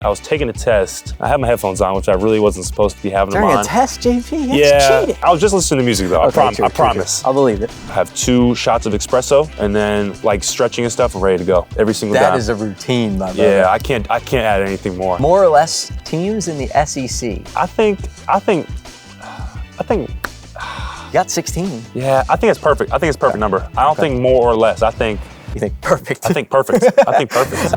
I was taking a test. I had my headphones on, which I really wasn't supposed to be having them on. During a test, JP? That's yeah, cheating. I was just listening to music though. Okay, I promise. I'll believe it. I have 2 shots of espresso and then like stretching and stuff. I'm ready to go every single time. That is a routine, my brother. Yeah, I can't add anything more. More or less teams in the SEC. I think. You got 16. Yeah, I think it's perfect. I think it's a perfect number. I don't think more or less. You think perfect? I think perfect. I think perfect.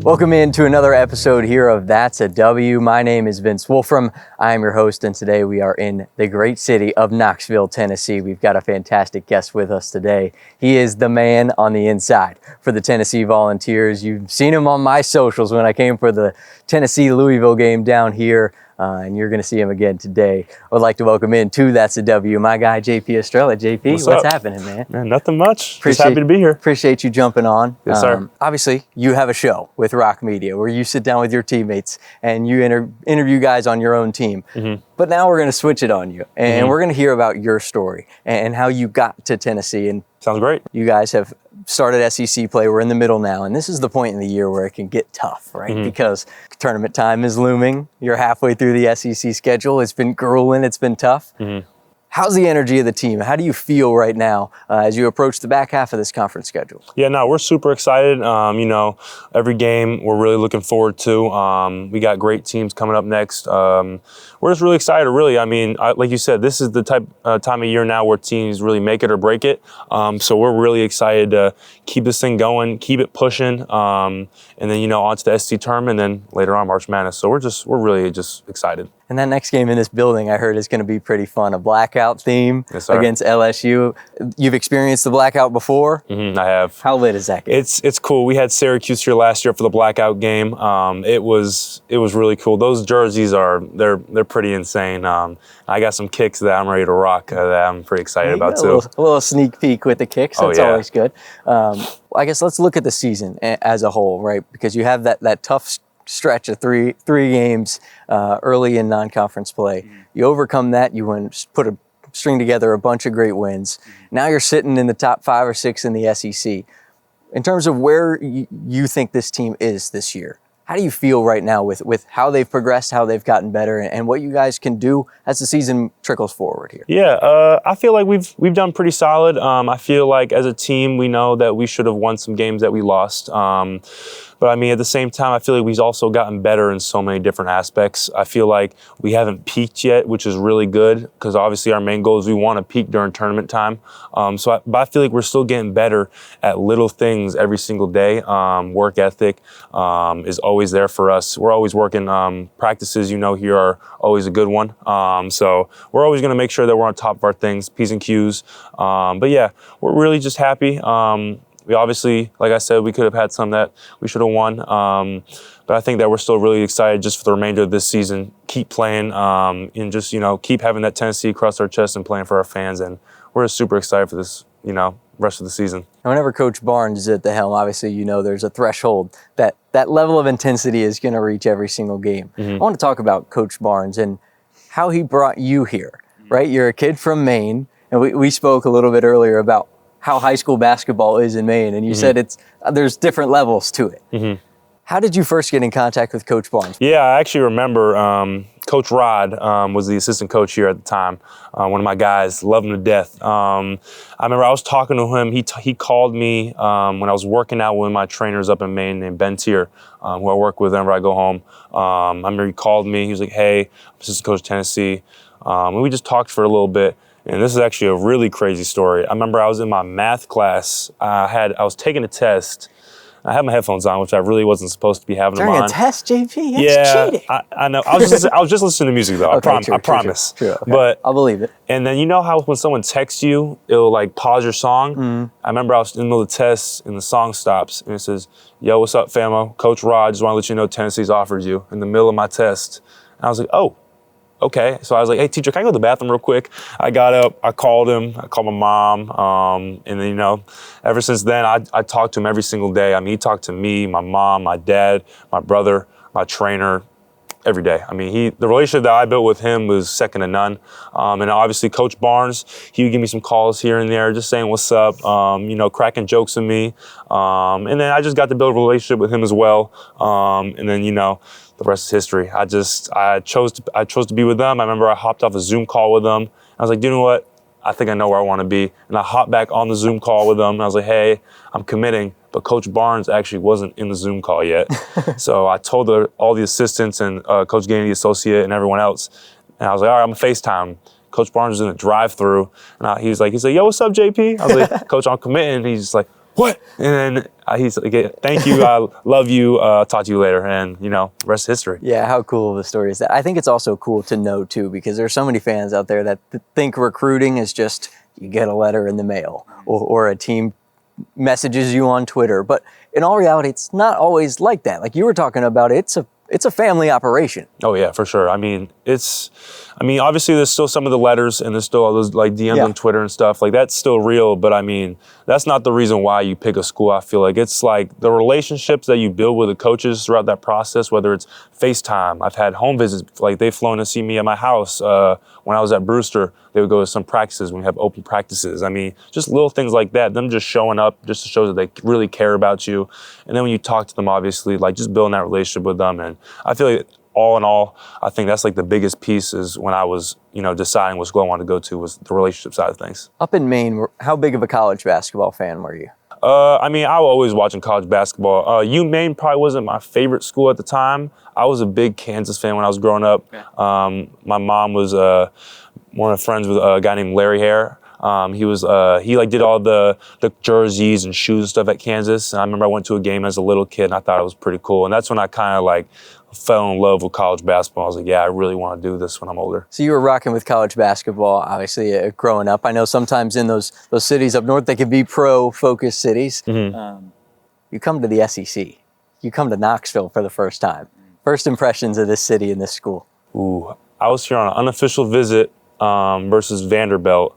Welcome into another episode here of That's a W. My name is Vince Wolfram. I am your host, and today we are in the great city of Knoxville, Tennessee. We've got a fantastic guest with us today. He is the man on the inside for the Tennessee Volunteers. You've seen him on my socials when I came for the Tennessee-Louisville game down here. And you're going to see him again today. I would like to welcome in to That's a W, my guy, JP Estrella. JP, what's happening, man? Man, nothing much. Just happy to be here. Appreciate you jumping on. Yes, sir. Obviously, you have a show with Rock Media where you sit down with your teammates and you interview guys on your own team. Mm-hmm. But now we're going to switch it on you, and we're going to hear about your story and how you got to Tennessee. And sounds great. You guys have started SEC play. We're in the middle now, and this is the point in the year where it can get tough, right? Mm-hmm. Because tournament time is looming. You're halfway through the SEC schedule. It's been grueling. It's been tough. Mm-hmm. How's the energy of the team? How do you feel right now as you approach the back half of this conference schedule? Yeah, no, we're super excited. Every game we're really looking forward to. We got great teams coming up next. We're just really excited, really. I mean, like you said, this is the time of year now where teams really make it or break it. So we're really excited to keep this thing going, keep it pushing, and then, on to the SEC tournament, and then later on March Madness. So we're really just excited. And that next game in this building, I heard, is going to be pretty fun. A blackout theme against LSU. You've experienced the blackout before? Mm-hmm, I have. How lit is that game? It's cool. We had Syracuse here last year for the blackout game. It was really cool. Those jerseys they're pretty insane. I got some kicks that I'm ready to rock that I'm pretty excited about too. A little sneak peek with the kicks. That's always good. I guess let's look at the season as a whole, right? Because you have that tough stretch of three games early in non-conference play. Mm-hmm. You overcome that. You string together a bunch of great wins. Mm-hmm. Now you're sitting in the top 5 or 6 in the SEC. In terms of where you think this team is this year, how do you feel right now with how they've progressed, how they've gotten better, and what you guys can do as the season trickles forward here? Yeah, I feel like we've done pretty solid. I feel like as a team, we know that we should have won some games that we lost. But I mean, at the same time, I feel like we've also gotten better in so many different aspects. I feel like we haven't peaked yet, which is really good because obviously our main goal is we want to peak during tournament time. But I feel like we're still getting better at little things every single day. Work ethic is always there for us. We're always working. Practices, here are always a good one. So we're always going to make sure that we're on top of our things, P's and Q's. But yeah, we're really just happy. We obviously, like I said, we could have had some that we should have won. But I think that we're still really excited just for the remainder of this season. Keep playing and just, keep having that Tennessee across our chest and playing for our fans. And we're just super excited for this, rest of the season. And whenever Coach Barnes is at the helm, obviously, there's a threshold that level of intensity is going to reach every single game. Mm-hmm. I want to talk about Coach Barnes and how he brought you here, right? You're a kid from Maine, and we spoke a little bit earlier about how high school basketball is in Maine, and you said there's different levels to it. Mm-hmm. How did you first get in contact with Coach Barnes? Yeah, I actually remember Coach Rod was the assistant coach here at the time. One of my guys, love him to death. I remember I was talking to him. He called me when I was working out with one of my trainers up in Maine named Ben Tier, who I work with whenever I go home. I remember he called me. He was like, "Hey, I'm assistant coach Tennessee." And we just talked for a little bit. And this is actually a really crazy story. I remember I was in my math class. I was taking a test. I had my headphones on, which I really wasn't supposed to be having them on. During a test, JP? That's cheating. I know. I was just listening to music though. Okay, I promise. True. Okay. But I'll believe it. And then you know how when someone texts you, it'll like pause your song. Mm-hmm. I remember I was in the middle of the test, and the song stops, and it says, "Yo, what's up, famo? Coach Rod just want to let you know Tennessee's offered you." In the middle of my test, and I was like, "Oh." Okay, so I was like, "Hey, teacher, can I go to the bathroom real quick?" I got up, I called him, I called my mom, and then, ever since then, I talked to him every single day. I mean, he talked to me, my mom, my dad, my brother, my trainer, every day. I mean, the relationship that I built with him was second to none. And obviously, Coach Barnes, he would give me some calls here and there, just saying what's up, cracking jokes with me. And then I just got to build a relationship with him as well. And then, the rest is history. I chose to be with them. I remember I hopped off a Zoom call with them. I was like, you know what? I think I know where I want to be. And I hopped back on the Zoom call with them. And I was like, hey, I'm committing. But Coach Barnes actually wasn't in the Zoom call yet. So I told all the assistants and Coach Gainey, the associate, and everyone else. And I was like, all right, I'm going to FaceTime. Coach Barnes was in the drive-through. And he's like, yo, what's up, JP? I was like, Coach, I'm committing. And he's just like, what? And then he's like, thank you, I love you, talk to you later. And, the rest is history. Yeah, how cool of a story is that? I think it's also cool to know, too, because there's so many fans out there that think recruiting is just you get a letter in the mail or a team messages you on Twitter. But in all reality, it's not always like that. Like you were talking about, it's a family operation. Oh, yeah, for sure. I mean, obviously there's still some of the letters and there's still all those like DMs on Twitter and stuff. Like that's still real, but I mean, that's not the reason why you pick a school. I feel like it's like the relationships that you build with the coaches throughout that process, whether it's FaceTime. I've had home visits, like they've flown to see me at my house. When I was at Brewster, they would go to some practices when we have open practices. I mean, just little things like that, them just showing up just to show that they really care about you. And then when you talk to them, obviously, like just building that relationship with them. And I feel like all in all, I think that's like the biggest piece is when I was, deciding what school I wanted to go to was the relationship side of things. Up in Maine, how big of a college basketball fan were you? I was always watching college basketball. Maine probably wasn't my favorite school at the time. I was a big Kansas fan when I was growing up. Okay. My mom was one of the friends with a guy named Larry Hare. He did all the jerseys and shoes and stuff at Kansas. And I remember I went to a game as a little kid and I thought it was pretty cool. And that's when I kind of like fell in love with college basketball. I was like, yeah, I really want to do this when I'm older. So you were rocking with college basketball, obviously, growing up. I know sometimes in those cities up north, they can be pro-focused cities. Mm-hmm. You come to the SEC. You come to Knoxville for the first time. First impressions of this city and this school. Ooh, I was here on an unofficial visit versus Vanderbilt.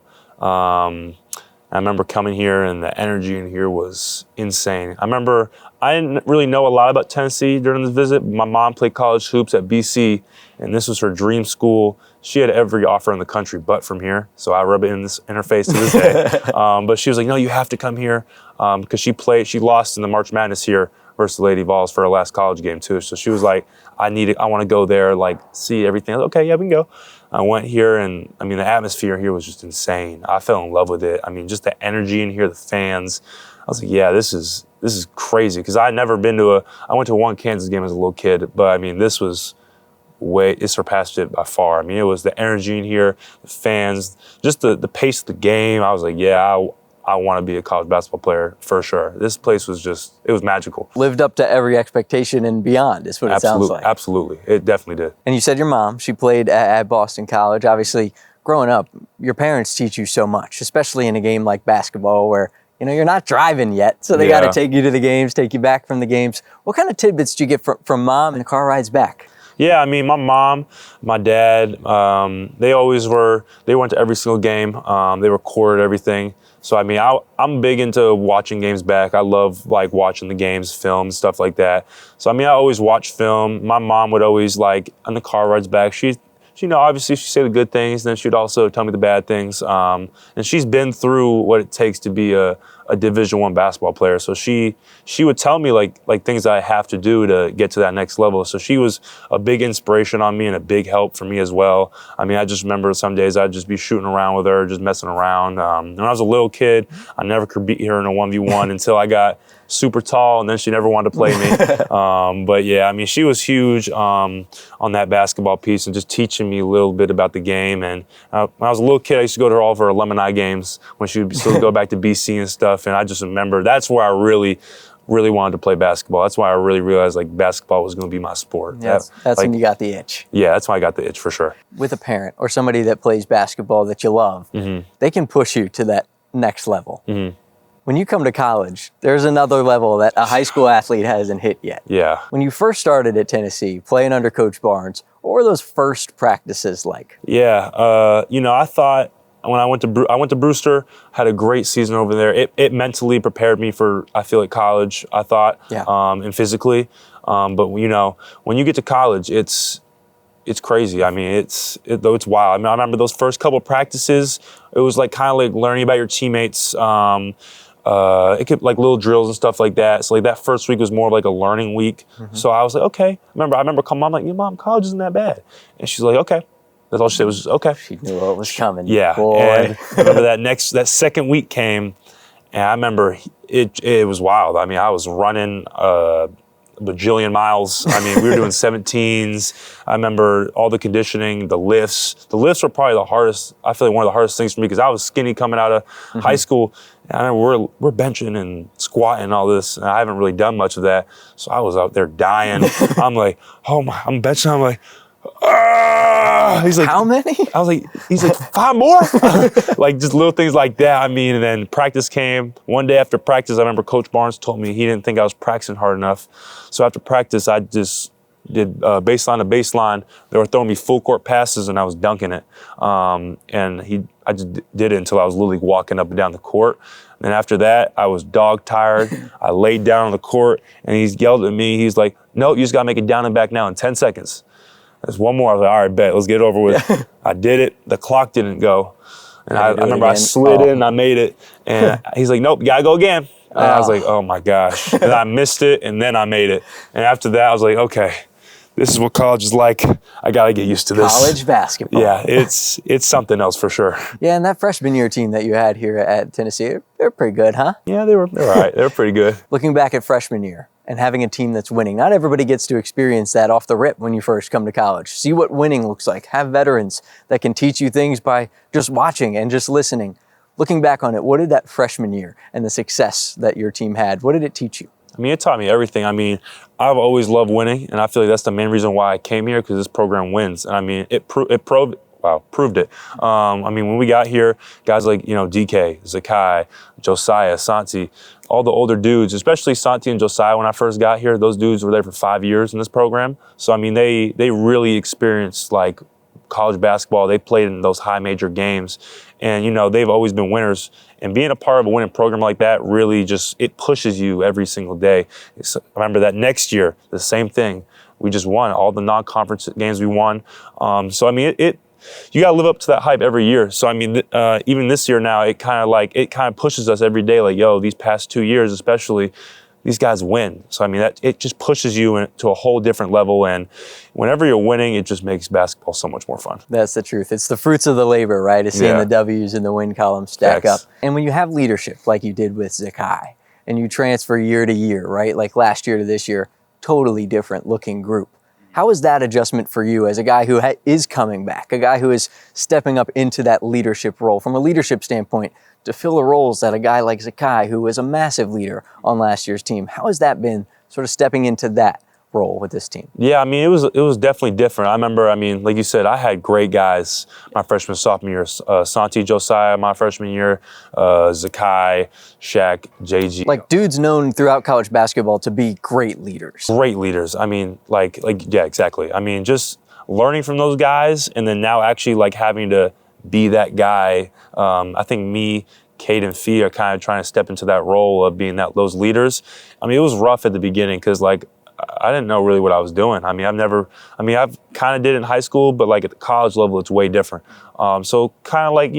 I remember coming here and the energy in here was insane. I remember I didn't really know a lot about Tennessee during this visit. My mom played college hoops at BC, and this was her dream school. She had every offer in the country but from here, so I rub it in her face to this day. But she was like, no, you have to come here because she lost in the March Madness here versus the Lady Vols for her last college game too. So she was like, I want to go there, like see everything. I was like, okay, yeah, we can go. I went here and the atmosphere here was just insane. I fell in love with it. Just the energy in here, the fans. I was like, yeah, this is crazy because I'd never been I went to one Kansas game as a little kid, but this was it surpassed it by far. It was the energy in here, the fans, just the pace of the game. I was like, yeah, I want to be a college basketball player for sure. This place was it was magical. Lived up to every expectation and beyond is what it sounds like. Absolutely. It definitely did. And you said your mom, she played at Boston College. Obviously, growing up, your parents teach you so much, especially in a game like basketball where, you're not driving yet. So they got to take you to the games, take you back from the games. What kind of tidbits do you get from mom and the car rides back? Yeah, my mom, my dad, they went to every single game. They recorded everything. So, I'm big into watching games back. I love, watching the games, film, stuff like that. So, I always watch film. My mom would always, on the car rides back, obviously she'd say the good things, then she'd also tell me the bad things. And she's been through what it takes to be a Division I basketball player. So she would tell me like things that I have to do to get to that next level. So she was a big inspiration on me and a big help for me as well. I just remember some days I'd just be shooting around with her, just messing around. When I was a little kid, I never could beat her in a 1v1 until I got super tall, and then she never wanted to play me. But yeah, she was huge on that basketball piece and just teaching me a little bit about the game. And when I was a little kid, I used to go to all of her alumni games when she would still go back to BC and stuff. And I just remember that's where I really wanted to play basketball. That's why I really realized basketball was going to be my sport. Yeah, that's when you got the itch. Yeah, that's why I got the itch for sure. With a parent or somebody that plays basketball that you love, they can push you to that next level. Mm-hmm. When you come to college, there's another level that a high school athlete hasn't hit yet. Yeah. When you first started at Tennessee, playing under Coach Barnes, what were those first practices like? Yeah, I thought when I went to Brewster, had a great season over there. It mentally prepared me for, I feel like, college, I thought, and physically. But when you get to college, it's it's crazy. I mean, it's wild. I mean, I remember those first couple of practices. It was like kind of like learning about your teammates. It could like little drills and stuff like that. So like that first week was more of like a learning week. So I was like, okay. I remember coming. I'm like, yeah, Mom, college isn't that bad. And she's like, okay. That's all she said was okay. She knew what was coming. Yeah. Boy. And I remember that second week came, and I remember it was wild. I mean, I was running bajillion miles. I mean, we were doing 17s. I remember all the conditioning, the lifts. The lifts were probably the hardest. I feel like one of the hardest things for me because I was skinny coming out of high school. And I remember we're benching and squatting and all this, and I haven't really done much of that. So I was out there dying. I'm like, oh my, I'm benching. I'm like, he's like, how many? I was like, he's like, 5 more? Like just little things like that. I mean, and then practice came. One day after practice, I remember Coach Barnes told me he didn't think I was practicing hard enough. So after practice, I just did baseline to baseline. They were throwing me full court passes and I was dunking it. And I just did it until I was literally walking up and down the court. And then after that, I was dog tired. I laid down on the court and he's yelled at me. He's like, no, you just gotta make it down and back now in 10 seconds. There's one more. I was like, all right, bet, let's get it over with. I did it. The clock didn't go. And I remember I slid in, I made it. And he's like, nope, you gotta go again. And I was like, oh my gosh. And I missed it, and then I made it. And after that, I was like, okay, this is what college is like. I gotta get used to this. College basketball. Yeah, it's something else for sure. Yeah, and that freshman year team that you had here at Tennessee, they're pretty good, huh? Yeah, they're all right. They're pretty good. Looking back at freshman year and having a team that's winning, not everybody gets to experience that off the rip when you first come to college. See what winning looks like. Have veterans that can teach you things by just watching and just listening. Looking back on it, what did that freshman year and the success that your team had, what did it teach you? I mean, it taught me everything. I mean, I've always loved winning, and I feel like that's the main reason why I came here, because this program wins. And I mean, it proved it. I mean, when we got here, guys like, DK, Zakai, Josiah, Santi, all the older dudes, especially Santi and Josiah when I first got here, those dudes were there for 5 years in this program. So, I mean, they really experienced, like, college basketball. They played in those high major games. And, they've always been winners. And being a part of a winning program like that really it pushes you every single day. I remember that next year, the same thing. We just won all the non-conference games we won. So, I mean, you got to live up to that hype every year. So, I mean, even this year now, it kind of pushes us every day. Like, yo, these past 2 years, especially, these guys win. So, I mean, it just pushes you to a whole different level. And whenever you're winning, it just makes basketball so much more fun. That's the truth. It's the fruits of the labor, right? It's seeing the W's in the win column stack up. And when you have leadership like you did with Zakai, and you transfer year to year, right? Like last year to this year, totally different looking group. How is that adjustment for you as a guy who is coming back, a guy who is stepping up into that leadership role from a leadership standpoint to fill the roles that a guy like Zakai, who was a massive leader on last year's team, how has that been sort of stepping into that role with this team? Yeah, I mean, it was definitely different. I remember, I mean, like you said, I had great guys my freshman, sophomore year. Santi, Josiah, my freshman year, Zakai, Shaq, JG. Like dudes known throughout college basketball to be great leaders. Great leaders. I mean, yeah, exactly. I mean, just learning from those guys and then now actually like having to be that guy. I think me, Kate, and Fee are kind of trying to step into that role of being those leaders. I mean, it was rough at the beginning because like I didn't know really what I was doing. I mean, I've kind of did it in high school, but like at the college level, it's way different. So kind of like,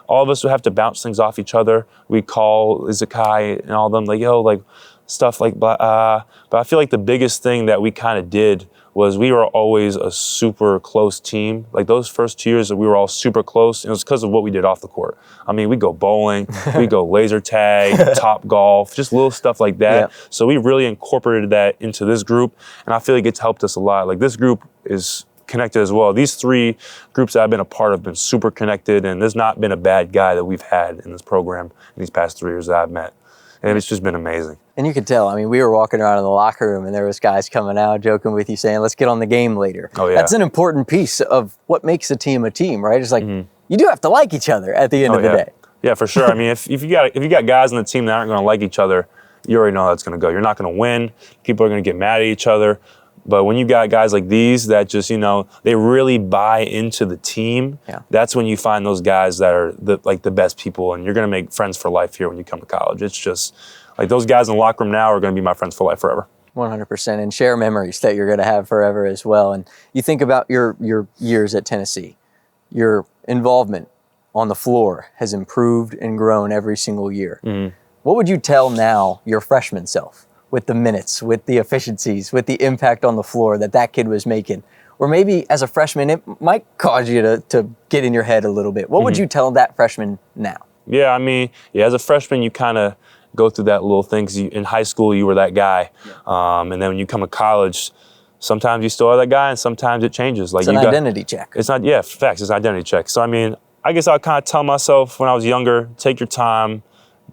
all of us would have to bounce things off each other. We call Zakai and all of them like, yo, like stuff like, but I feel like the biggest thing that we kind of did was we were always a super close team. Like those first 2 years that we were all super close, it was because of what we did off the court. I mean, we go bowling, we go laser tag, top golf, just little stuff like that. Yeah. So we really incorporated that into this group, and I feel like it's helped us a lot. Like this group is connected as well. These 3 groups that I've been a part of have been super connected, and there's not been a bad guy that we've had in this program in these past 3 years that I've met. And it's just been amazing. And you could tell, I mean, we were walking around in the locker room and there was guys coming out joking with you saying, let's get on the game later. Oh, yeah. That's an important piece of what makes a team, right? It's like, you do have to like each other at the end of the day. Yeah, for sure. I mean, if you got guys on the team that aren't going to like each other, you already know how that's going to go. You're not going to win. People are going to get mad at each other. But when you got guys like these that just, they really buy into the team, that's when you find those guys that are the best people, and you're going to make friends for life here when you come to college. It's just like those guys in the locker room now are going to be my friends for life forever. 100%, and share memories that you're going to have forever as well. And you think about your years at Tennessee, your involvement on the floor has improved and grown every single year. Mm-hmm. What would you tell now your freshman self with the minutes, with the efficiencies, with the impact on the floor that kid was making? Or maybe as a freshman, it might cause you to get in your head a little bit. What would you tell that freshman now? Yeah, I mean, as a freshman, you kind of go through that little thing. 'Cause in high school, you were that guy. And then when you come to college, sometimes you still are that guy, and sometimes it changes. Like it's an identity check. It's not, facts. It's an identity check. So, I mean, I guess I'll kind of tell myself when I was younger, take your time,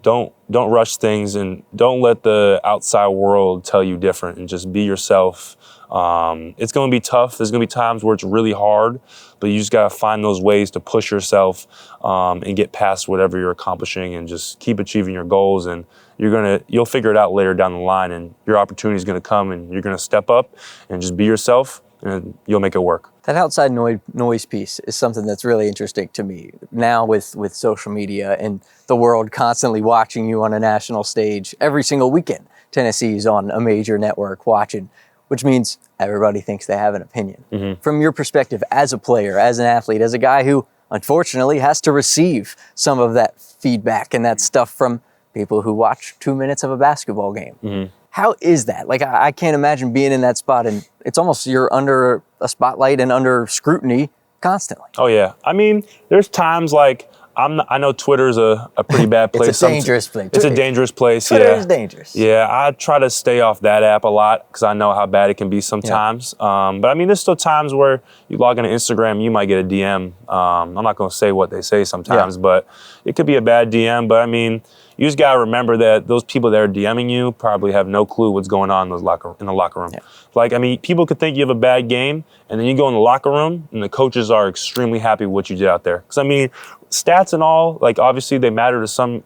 don't rush things, and don't let the outside world tell you different, and just be yourself. It's going to be tough. There's going to be times where it's really hard, but you just got to find those ways to push yourself and get past whatever you're accomplishing, and just keep achieving your goals. And you'll figure it out later down the line, and your opportunity is going to come, and you're going to step up and just be yourself, and you'll make it work. That outside noise piece is something that's really interesting to me. Now with social media and the world constantly watching you on a national stage every single weekend, Tennessee's on a major network watching, which means everybody thinks they have an opinion. Mm-hmm. From your perspective as a player, as an athlete, as a guy who unfortunately has to receive some of that feedback and that stuff from people who watch 2 minutes of a basketball game. Mm-hmm. How is that? Like, I can't imagine being in that spot, and it's almost you're under a spotlight and under scrutiny constantly. Oh, yeah. I mean, there's times like I know Twitter's a pretty bad place. It's a dangerous place. It's a dangerous place, Twitter is dangerous. Yeah, I try to stay off that app a lot because I know how bad it can be sometimes. Yeah. But I mean, there's still times where you log into Instagram, you might get a DM. I'm not going to say what they say sometimes, but it could be a bad DM. But I mean, you just got to remember that those people that are DMing you probably have no clue what's going on in the locker room. Yeah. Like, I mean, people could think you have a bad game, and then you go in the locker room, and the coaches are extremely happy with what you did out there. Because, I mean, stats and all, like, obviously they matter to some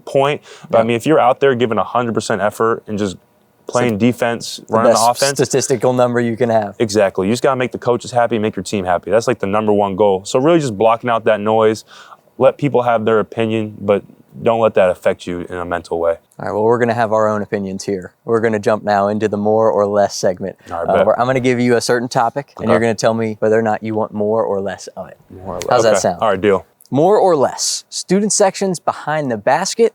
point. But, I mean, if you're out there giving 100% effort and just playing defense, running the offense. Statistical number you can have. Exactly. You just got to make the coaches happy, make your team happy. That's, like, the number one goal. So really just blocking out that noise, let people have their opinion, but don't let that affect you in a mental way. All right, well, we're going to have our own opinions here. We're going to jump now into the more or less segment. All right, I'm going to give you a certain topic, and you're going to tell me whether or not you want more or less of it. More or less. How's that sound? All right, deal. More or less, student sections behind the basket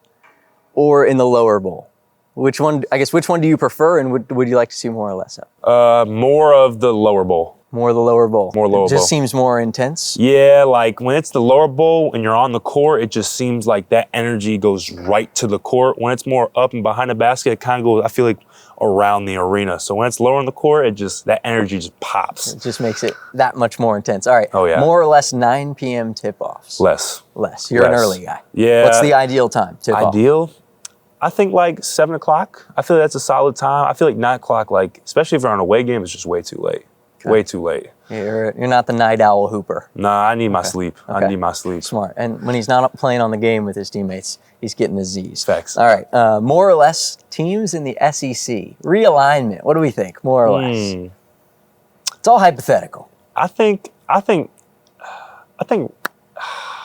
or in the lower bowl? Which one do you prefer, and would you like to see more or less of? More of the lower bowl. More of the lower bowl. More lower bowl. It just seems more intense. Yeah, like when it's the lower bowl and you're on the court, it just seems like that energy goes right to the court. When it's more up and behind the basket, it kind of goes, I feel like, around the arena. So when it's lower in the court, that energy just pops. It just makes it that much more intense. All right. Oh, yeah. More or less 9 p.m. tip-offs? Less. You're an early guy. Yeah. What's the ideal time tip-off? Ideal? I think like 7 o'clock. I feel like that's a solid time. I feel like 9 o'clock, like, especially if you're on an away game, it's just way too late. Okay. Way too late. You're not the night owl hooper. Nah, I need my sleep. Okay. I need my sleep. Smart. And when he's not playing on the game with his teammates, he's getting the Z's. Facts. All right. More or less teams in the SEC. Realignment. What do we think? More or less? It's all hypothetical. I think. You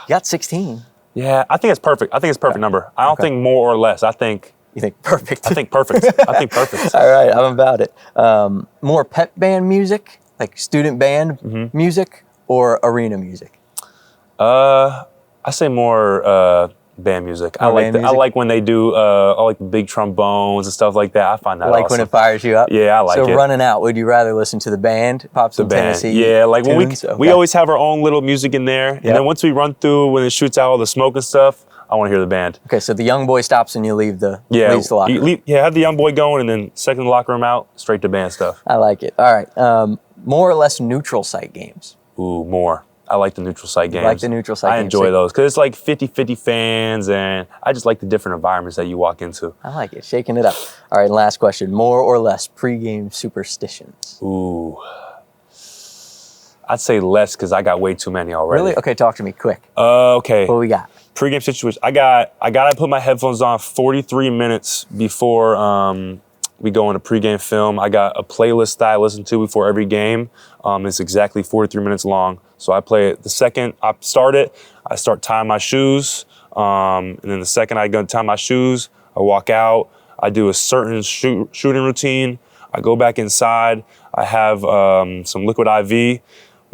got 16. Yeah, I think it's perfect. I think it's a perfect number. I don't think more or less. I think. You think perfect? I think perfect. I think perfect. All right, I'm about it. More pep band music, like student band music, or arena music? I say more band music. I like when they do all like the big trombones and stuff like that. I find that awesome. When it fires you up? Yeah, I like it. So running out, would you rather listen to the band, pop some Tennessee? Yeah, like tunes? when we always have our own little music in there, and then once we run through, when it shoots out all the smoke and stuff, I want to hear the band. Okay, so the young boy stops and you leaves the locker room. Have the young boy going, and then second the locker room out, straight to band stuff. I like it. All right, more or less neutral site games? Ooh, more. I like the neutral site games. You like the neutral site games? I enjoy those because it's like 50-50 fans, and I just like the different environments that you walk into. I like it, shaking it up. All right, last question. More or less pregame superstitions? Ooh. I'd say less because I got way too many already. Really? Okay, talk to me quick. Okay. What we got? Pregame situation. I gotta put my headphones on 43 minutes before we go into pregame film. I got a playlist that I listen to before every game. It's exactly 43 minutes long. So I play it the second I start it. I start tying my shoes, and then the second I go tie my shoes, I walk out. I do a certain shooting routine. I go back inside. I have some liquid IV.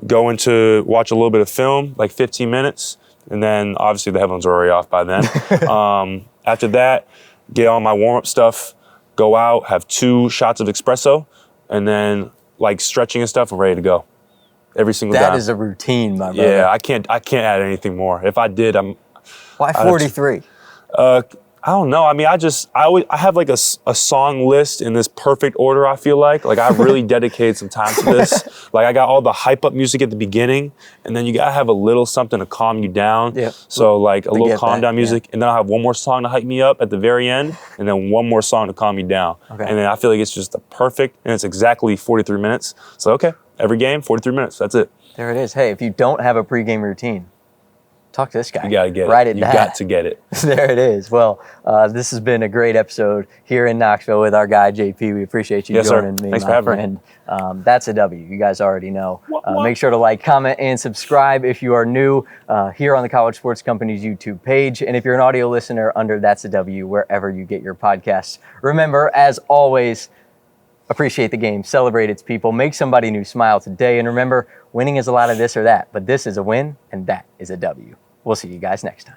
Go into watch a little bit of film, like 15 minutes, and then obviously the headphones are already off by then. After that, get on my warm-up stuff, go out, have 2 shots of espresso, and then like stretching and stuff, I'm ready to go. Every single time. That is a routine, my brother. Yeah, I can't add anything more. If I did, Why 43? I don't know. I mean, I have like a song list in this perfect order, I feel like. Like, I really dedicated some time to this. Like, I got all the hype up music at the beginning, and then you gotta have a little something to calm you down. Yep. So, like, a little calm down music, yeah. and then I'll have one more song to hype me up at the very end, and then one more song to calm me down. Okay. And then I feel like it's just the perfect, and it's exactly 43 minutes. So, okay, every game, 43 minutes. That's it. There it is. Hey, if you don't have a pregame routine, talk to this guy. You gotta get it. Write it You down. got to get it. There it is. Well, this has been a great episode here in Knoxville with our guy, JP. We appreciate you Yes, sir. joining me, Thanks for my having me. friend. That's a W. You guys already know. Make sure to like, comment, and subscribe if you are new here on the College Sports Company's YouTube page. And if you're an audio listener, under That's a W, wherever you get your podcasts. Remember, as always, appreciate the game, celebrate its people, make somebody new smile today. And remember, winning is a lot of this or that, but this is a win, and that is a W. We'll see you guys next time.